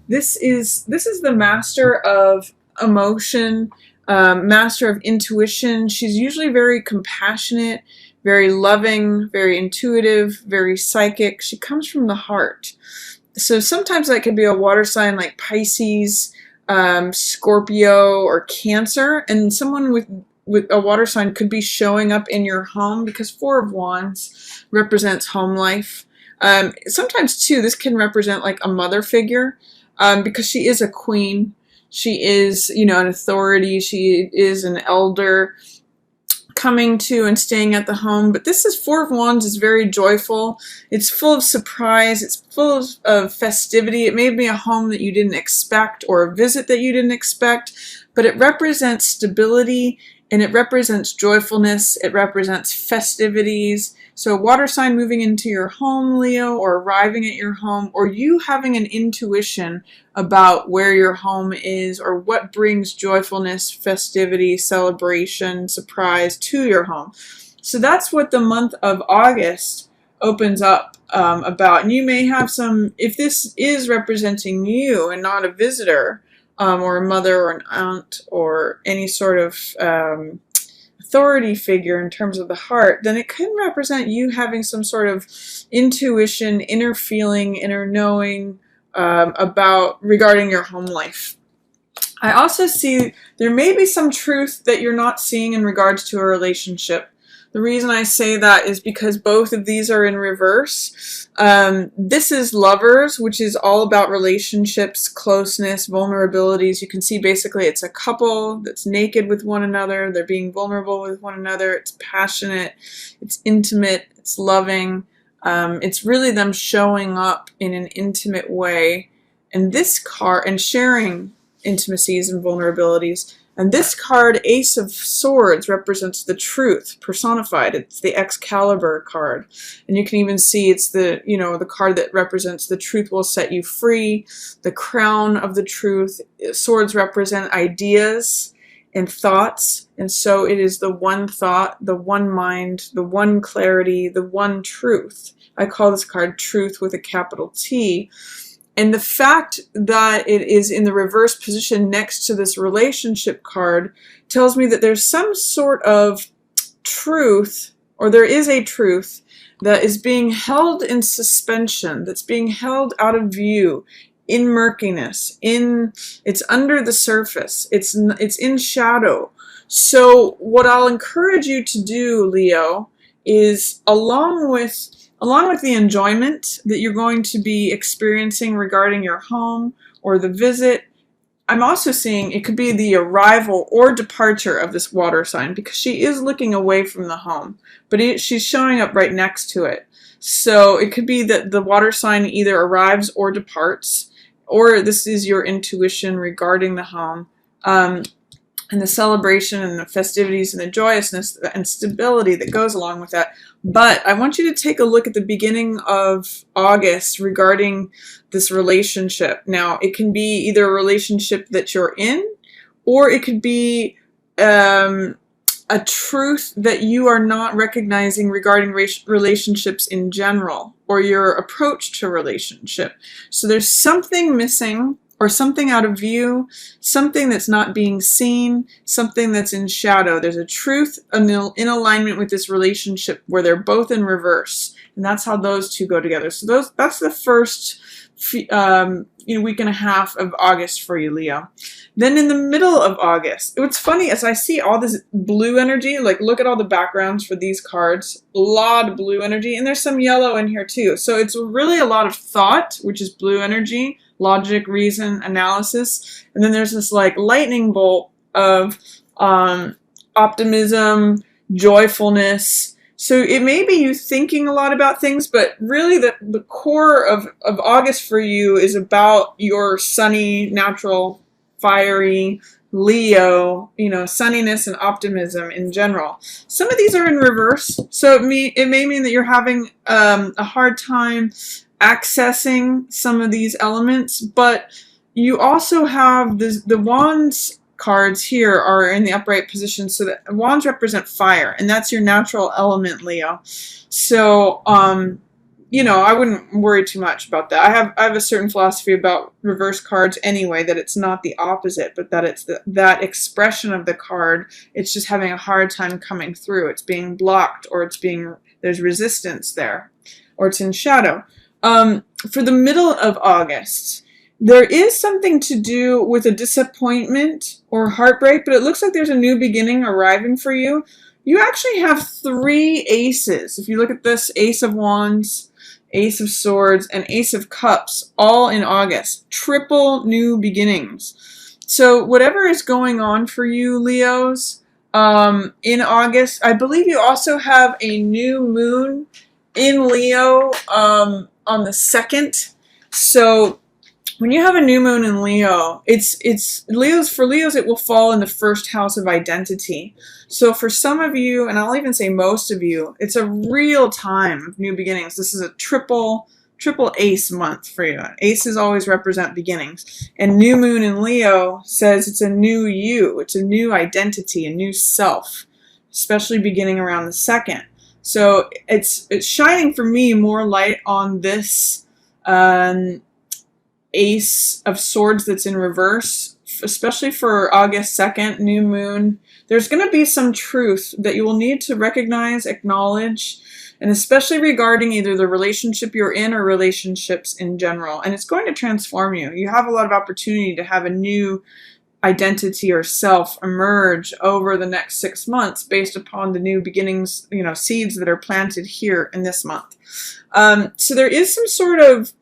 This is the master of emotion, master of intuition. She's usually very compassionate, very loving, very intuitive, very psychic. She comes from the heart. So sometimes that could be a water sign like Pisces, Scorpio, or Cancer, and someone with a water sign could be showing up in your home because Four of Wands represents home life. Sometimes too, this can represent like a mother figure, because she is a queen. She is, an authority. She is an elder coming to and staying at the home. But this is Four of Wands is very joyful. It's full of surprise. It's full of festivity. It may be a home that you didn't expect or a visit that you didn't expect, but it represents stability and it represents joyfulness. It represents festivities. So a water sign moving into your home, Leo, or arriving at your home, or you having an intuition about where your home is or what brings joyfulness, festivity, celebration, surprise to your home. So that's what the month of August opens up about. And you may have some, if this is representing you and not a visitor, or a mother or an aunt or any sort of authority figure in terms of the heart, then it could represent you having some sort of intuition, inner feeling, inner knowing about regarding your home life. I also see there may be some truth that you're not seeing in regards to a relationship. The reason I say that is because both of these are in reverse. This is Lovers, which is all about relationships, closeness, vulnerabilities. You can see basically it's a couple that's naked with one another. They're being vulnerable with one another. It's passionate. It's intimate. It's loving. It's really them showing up in an intimate way. And this card, and sharing intimacies and vulnerabilities. And this card, Ace of Swords, represents the truth personified. It's the Excalibur card. And you can even see it's the, the card that represents the truth will set you free, the crown of the truth. Swords represent ideas and thoughts. And so it is the one thought, the one mind, the one clarity, the one truth. I call this card Truth with a capital T. And the fact that it is in the reverse position next to this relationship card tells me that there's some sort of truth, or there is a truth, that is being held in suspension, that's being held out of view, in murkiness, it's under the surface, it's in shadow. So what I'll encourage you to do, Leo, is along with the enjoyment that you're going to be experiencing regarding your home or the visit, I'm also seeing it could be the arrival or departure of this water sign, because she is looking away from the home, but she's showing up right next to it. So it could be that the water sign either arrives or departs, or this is your intuition regarding the home. And the celebration and the festivities and the joyousness and stability that goes along with that. But I want you to take a look at the beginning of August regarding this relationship. Now, it can be either a relationship that you're in, or it could be a truth that you are not recognizing regarding relationships in general, or your approach to relationship. So there's something missing, or something out of view, something that's not being seen, something that's in shadow. There's a truth in alignment with this relationship where they're both in reverse. And that's how those two go together. So that's the first week and a half of August for you, Leo. Then in the middle of August, what's funny is I see all this blue energy. Like, look at all the backgrounds for these cards. A lot of blue energy. And there's some yellow in here too. So it's really a lot of thought, which is blue energy. Logic, reason, analysis, and then there's this like lightning bolt of optimism, joyfulness. So it may be you thinking a lot about things, but really the core of August for you is about your sunny, natural, fiery Leo, sunniness and optimism in general. Some of these are in reverse, so it may mean that you're having a hard time accessing some of these elements, but you also have the wands cards here are in the upright position, so that wands represent fire, and that's your natural element, Leo. So you know, I wouldn't worry too much about that. I have a certain philosophy about reverse cards anyway, that it's not the opposite, but that it's that expression of the card. It's just having a hard time coming through. It's being blocked, or there's resistance there, or it's in shadow. For the middle of August, there is something to do with a disappointment or heartbreak, but it looks like there's a new beginning arriving for you. You actually have 3 aces. If you look at this, Ace of Wands, Ace of Swords, and Ace of Cups, all in August. Triple new beginnings. So whatever is going on for you, Leos, in August, I believe you also have a new moon in Leo on the 2nd. So when you have a new moon in Leo, it's Leos, it will fall in the 1st house of identity. So for some of you, and I'll even say most of you, it's a real time of new beginnings. This is a triple ace month for you. Aces always represent beginnings. And new moon in Leo says it's a new you. It's a new identity, a new self, especially beginning around the 2nd. So it's shining for me more light on this Ace of Swords that's in reverse, especially for August 2nd, new moon. There's going to be some truth that you will need to recognize, acknowledge, and especially regarding either the relationship you're in or relationships in general. And it's going to transform you. You have a lot of opportunity to have a new identity or self emerge over the next 6 months based upon the new beginnings, you know, seeds that are planted here in this month. So there is some sort of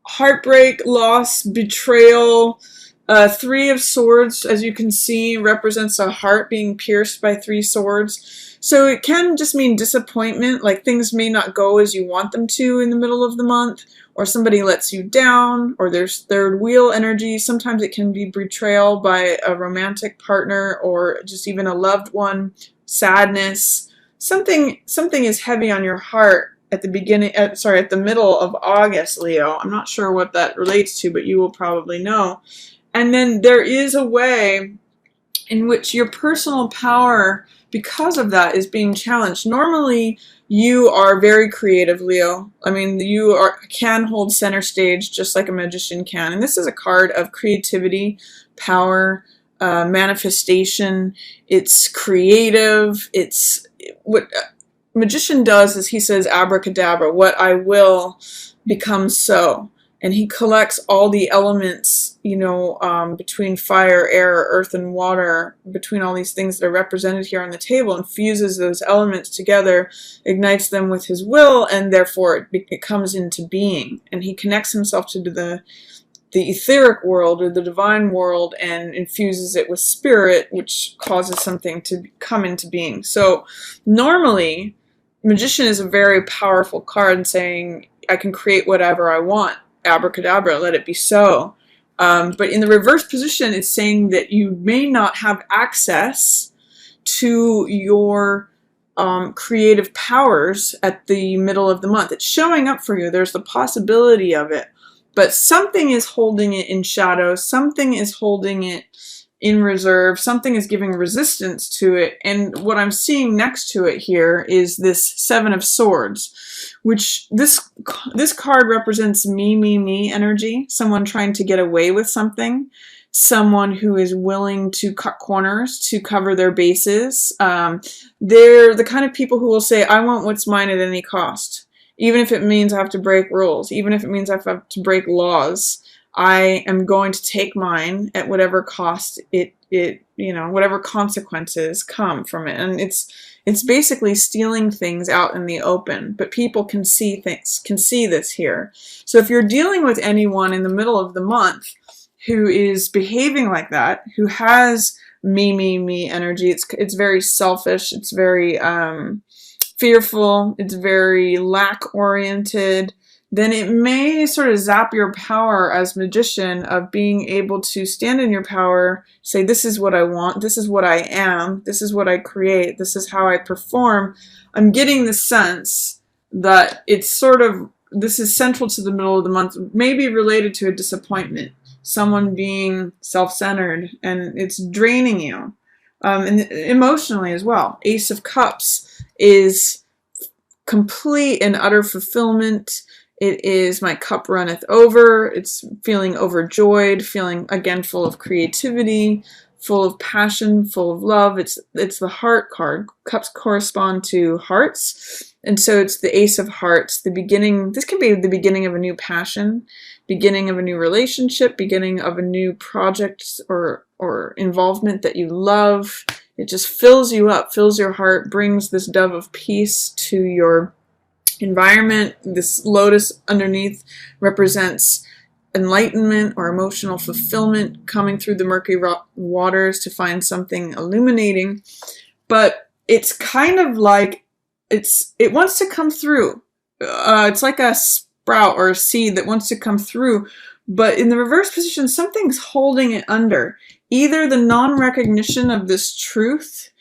heartbreak, loss, betrayal. 3 of Swords, as you can see, represents a heart being pierced by 3 swords. So it can just mean disappointment, like things may not go as you want them to in the middle of the month, or somebody lets you down, or there's 3rd wheel energy. Sometimes it can be betrayal by a romantic partner, or just even a loved one, sadness. Something is heavy on your heart at the middle of August, Leo. I'm not sure what that relates to, but you will probably know. And then there is a way in which your personal power, because of that, is being challenged. Normally, you are very creative, Leo. I mean, can hold center stage just like a magician can. And this is a card of creativity, power, manifestation. It's creative. It's what magician does is he says abracadabra, what I will becomes so. And he collects all the elements, you know, between fire, air, earth, and water, between all these things that are represented here on the table, and fuses those elements together, ignites them with his will, and therefore it comes into being. And he connects himself to the etheric world or the divine world and infuses it with spirit, which causes something to come into being. So normally, magician is a very powerful card saying, I can create whatever I want. Abracadabra, let it be so. But in the reverse position, it's saying that you may not have access to your creative powers at the middle of the month. It's showing up for you. There's the possibility of it. But something is holding it in shadow. Something is holding it in reserve. Something is giving resistance to it. And what I'm seeing next to it here is this 7 of Swords, which this card represents me energy. Someone trying to get away with something. Someone who is willing to cut corners to cover their bases. They're the kind of people who will say, I want what's mine at any cost. Even if it means I have to break rules. Even if it means I have to break laws. I am going to take mine at whatever cost it you know, whatever consequences come from it. And it's basically stealing things out in the open, but people can see this here. So if you're dealing with anyone in the middle of the month who is behaving like that, who has me energy, it's very selfish, it's very fearful, it's very lack oriented, then it may sort of zap your power as magician of being able to stand in your power, say, this is what I want, this is what I am, this is what I create, this is how I perform. I'm getting the sense that it's sort of, this is central to the middle of the month, maybe related to a disappointment, someone being self-centered, and it's draining you, and emotionally as well. Ace of Cups is complete and utter fulfillment. It is my cup runneth over. It's feeling overjoyed, feeling again full of creativity, full of passion, full of love. It's the heart card. Cups correspond to hearts. And so it's the Ace of Hearts, the beginning. This can be the beginning of a new passion, beginning of a new relationship, beginning of a new project or involvement that you love. It just fills you up, fills your heart, brings this dove of peace to your environment. This lotus underneath represents enlightenment or emotional fulfillment, coming through the murky waters to find something illuminating. But it's kind of like it wants to come through. It's like a sprout or a seed that wants to come through, but in the reverse position, something's holding it under. Either the non-recognition of this truth,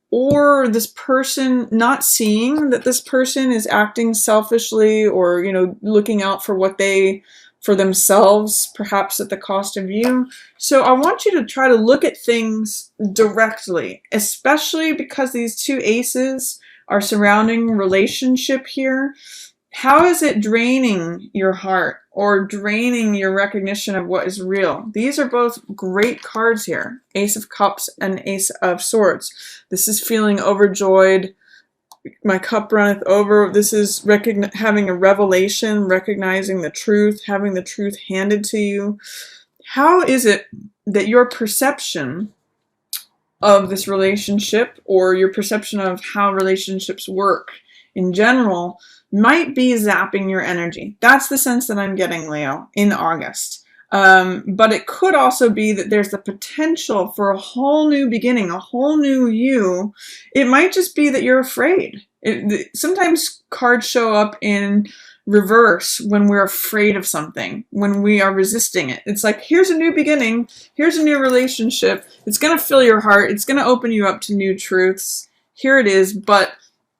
or this person not seeing that this person is acting selfishly, or looking out for themselves, perhaps at the cost of you. So I want you to try to look at things directly, especially because these two aces are surrounding relationship here. How is it draining your heart or draining your recognition of what is real? These are both great cards here. Ace of Cups and Ace of Swords. This is feeling overjoyed. My cup runneth over. This is having a revelation, recognizing the truth, having the truth handed to you. How is it that your perception of this relationship, or your perception of how relationships work in general, might be zapping your energy? That's the sense that I'm getting, Leo, in August. But it could also be that there's the potential for a whole new beginning, a whole new you. It might just be that you're afraid. Sometimes cards show up in reverse when we're afraid of something, when we are resisting it. It's like, here's a new beginning, here's a new relationship. It's going to fill your heart. It's going to open you up to new truths. Here it is, but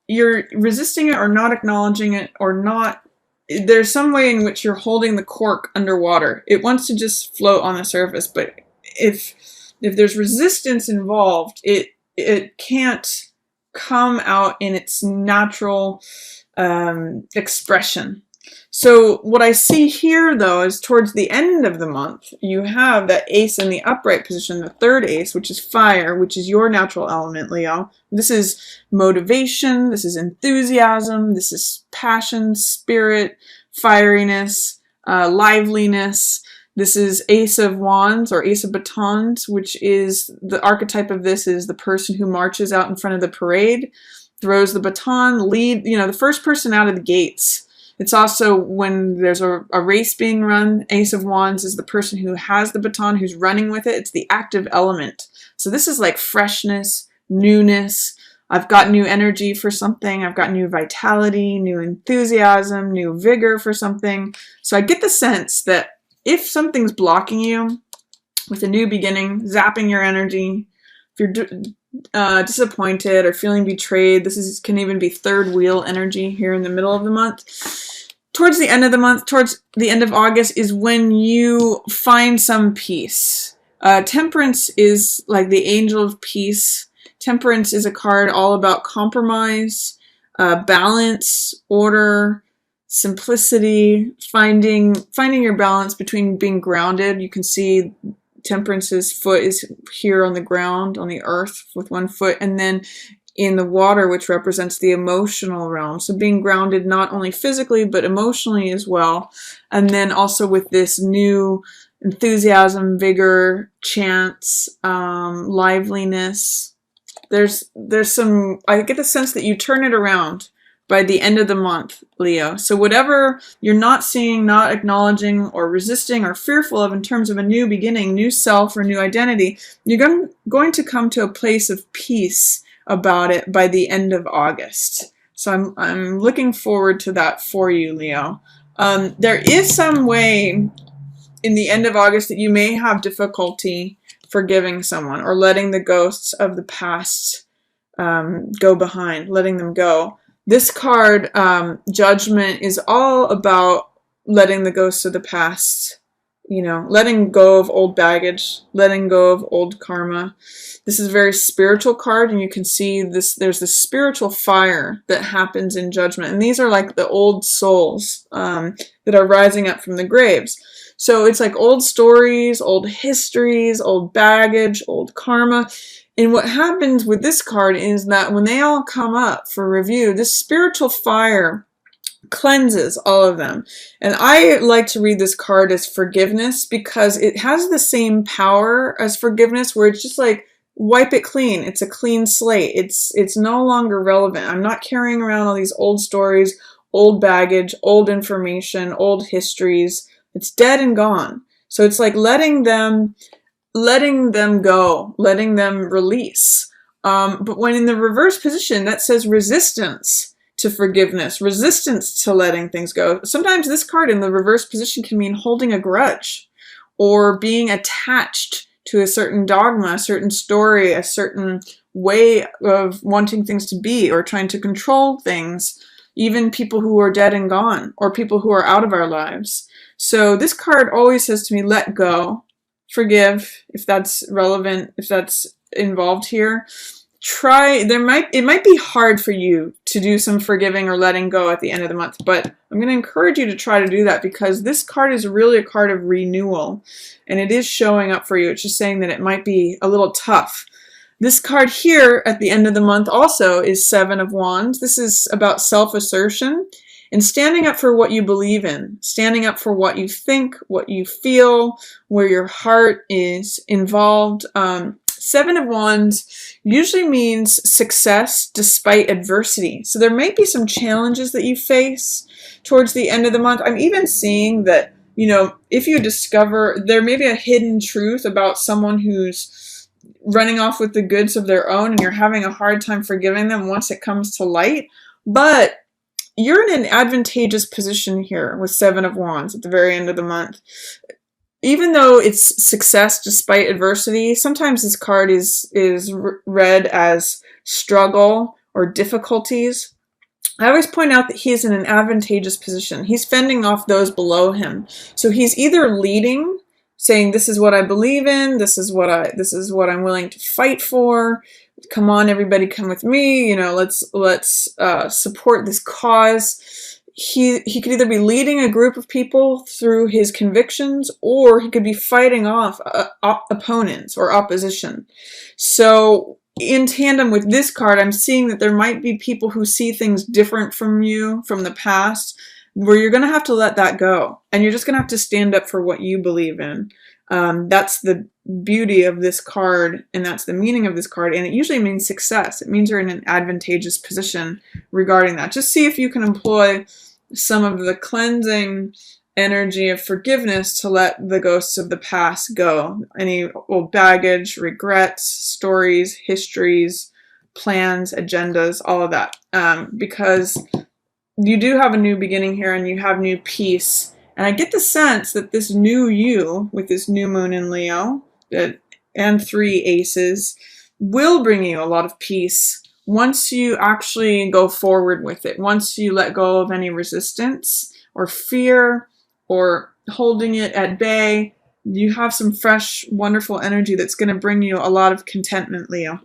you're resisting it or not acknowledging it, or not. There's some way in which you're holding the cork underwater. It wants to just float on the surface, but if there's resistance involved, it can't come out in its natural expression. So what I see here, though, is towards the end of the month, you have that ace in the upright position, the third ace, which is fire, which is your natural element, Leo. This is motivation, this is enthusiasm, this is passion, spirit, fieriness, liveliness. This is Ace of Wands or Ace of Batons, which is the archetype of this is the person who marches out in front of the parade, throws the baton, the first person out of the gates. It's also when there's a race being run, Ace of Wands is the person who has the baton, who's running with it. It's the active element. So this is like freshness, newness. I've got new energy for something. I've got new vitality, new enthusiasm, new vigor for something. So I get the sense that if something's blocking you with a new beginning, zapping your energy, if you're disappointed or feeling betrayed, can even be third wheel energy here in the middle of the month. Towards the end of the month, towards the end of August, is when you find some peace. Temperance is like the angel of peace. Temperance is a card all about compromise, balance, order, simplicity, finding your balance between being grounded. You can see Temperance's foot is here on the ground, on the earth with one foot, and then in the water, which represents the emotional realm. So being grounded not only physically, but emotionally as well. And then also with this new enthusiasm, vigor, chance, liveliness. There's some, I get the sense that you turn it around by the end of the month, Leo. So whatever you're not seeing, not acknowledging, or resisting, or fearful of in terms of a new beginning, new self, or new identity, you're going to come to a place of peace about it by the end of August. So I'm looking forward to that for you, Leo. There is some way in the end of August that you may have difficulty forgiving someone or letting the ghosts of the past go behind, letting them go. This card, Judgment, is all about letting the ghosts of the past letting go of old baggage, letting go of old karma. This is a very spiritual card, and you can see this. There's this spiritual fire that happens in judgment, and these are like the old souls that are rising up from the graves. So it's like old stories, old histories, old baggage, old karma. And what happens with this card is that when they all come up for review, this spiritual fire cleanses all of them. And I like to read this card as forgiveness because it has the same power as forgiveness, where it's just like wipe it clean. It's a clean slate. It's no longer relevant. I'm not carrying around all these old stories, old baggage, old information, old histories. It's dead and gone. So it's like letting them go, letting them release. But when in the reverse position, that says resistance to forgiveness, resistance to letting things go. Sometimes this card in the reverse position can mean holding a grudge or being attached to a certain dogma, a certain story, a certain way of wanting things to be, or trying to control things, even people who are dead and gone, or people who are out of our lives. So this card always says to me, let go, forgive, if that's relevant, if that's involved here. It might be hard for you to do some forgiving or letting go at the end of the month, but I'm going to encourage you to try to do that, because this card is really a card of renewal, and it is showing up for you. It's just saying that it might be a little tough. This card here at the end of the month also is Seven of Wands. This is about self-assertion and standing up for what you believe in, standing up for what you think, what you feel, where your heart is involved. Seven of Wands usually means success despite adversity. So there might be some challenges that you face towards the end of the month. I'm even seeing that, if you discover there may be a hidden truth about someone who's running off with the goods of their own, and you're having a hard time forgiving them once it comes to light. But you're in an advantageous position here with Seven of Wands at the very end of the month. Even though it's success despite adversity, sometimes this card is read as struggle or difficulties. I always point out that he's in an advantageous position. He's fending off those below him. So he's either leading, saying, this is what I believe in, this is what I'm willing to fight for. Come on, everybody, come with me. Let's support this cause. He could either be leading a group of people through his convictions, or he could be fighting off opponents or opposition. So in tandem with this card, I'm seeing that there might be people who see things different from you from the past, where you're going to have to let that go, and you're just going to have to stand up for what you believe in. That's the beauty of this card, and that's the meaning of this card, and it usually means success. It means you're in an advantageous position regarding that. Just see if you can employ some of the cleansing energy of forgiveness to let the ghosts of the past go. Any old baggage, regrets, stories, histories, plans, agendas, all of that. Because you do have a new beginning here, and you have new peace. And I get the sense that this new you, with this new moon in Leo, and 3 aces, will bring you a lot of peace once you actually go forward with it. Once you let go of any resistance or fear or holding it at bay, you have some fresh, wonderful energy that's going to bring you a lot of contentment, Leo.